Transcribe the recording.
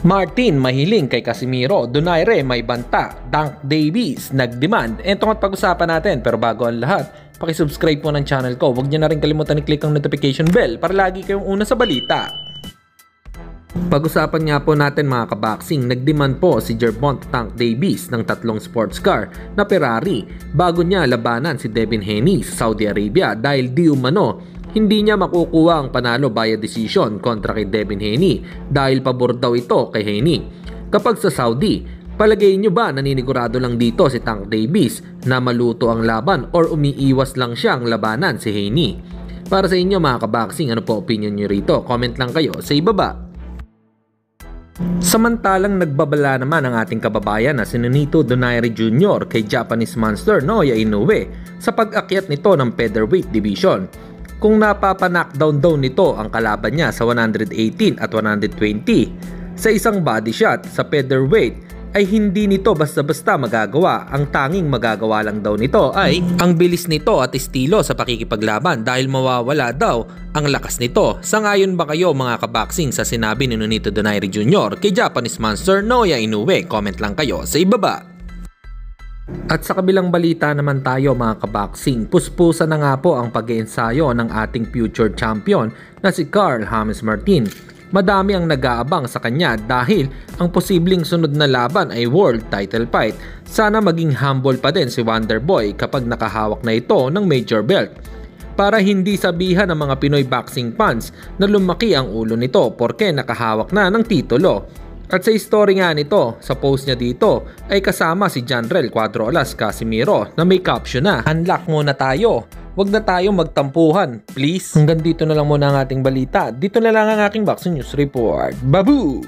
Martin mahiling kay Casimiro, Donaire may banta, Dunk Davies nagdemand. Ito at pag-usapan natin, pero bago ang lahat, pakisubscribe po ng channel ko. Huwag niyo na rin kalimutan i-click ang notification bell para lagi kayong una sa balita. Pag-usapan nga po natin mga kaboxing, nagdemand po si Gervonta Tank Davies ng 3 sports car na Ferrari bago niya labanan si Devin Haney sa Saudi Arabia dahil di umano hindi niya makukuha ang panalo via decision kontra kay Devin Haney dahil pabor daw ito kay Haney. Kapag sa Saudi, palagay nyo ba naninigurado lang dito si Tank Davies na maluto ang laban or umiiwas lang siyang labanan si Haney? Para sa inyo mga kaboxing, ano po opinion nyo rito? Comment lang kayo sa ibaba. Samantalang nagbabala naman ang ating kababayan na si Nonito Donaire Jr. kay Japanese monster Naoya Inoue sa pag-akyat nito ng featherweight division. Kung napapa-knockdown daw nito ang kalaban niya sa 118 at 120 sa isang body shot sa featherweight ay hindi nito basta-basta magagawa. Ang tanging magagawa lang daw nito ay ang bilis nito at estilo sa pakikipaglaban dahil mawawala daw ang lakas nito. Sangayon ba kayo mga kaboxing sa sinabi ni Nonito Donaire Jr. kay Japanese monster Naoya Inoue? Comment lang kayo sa ibaba. At sa kabilang balita naman tayo mga kaboxing, puspusan na nga po ang pag-iensayo ng ating future champion na si Carl James Martin. Madami ang nag-aabang sa kanya dahil ang posibleng sunod na laban ay world title fight. Sana maging humble pa din si Wonderboy kapag nakahawak na ito ng major belt. Para hindi sabihan ng mga Pinoy boxing fans na lumaki ang ulo nito porke nakahawak na ng titulo. At sa story nga nito, sa post niya dito, ay kasama si Janrel Cuatro Alas Casimiro na may caption na, "Unlock muna tayo, wag na tayo magtampuhan, please." Hanggang dito na lang muna ang ating balita. Dito na lang ang aking boxing news report. Babu!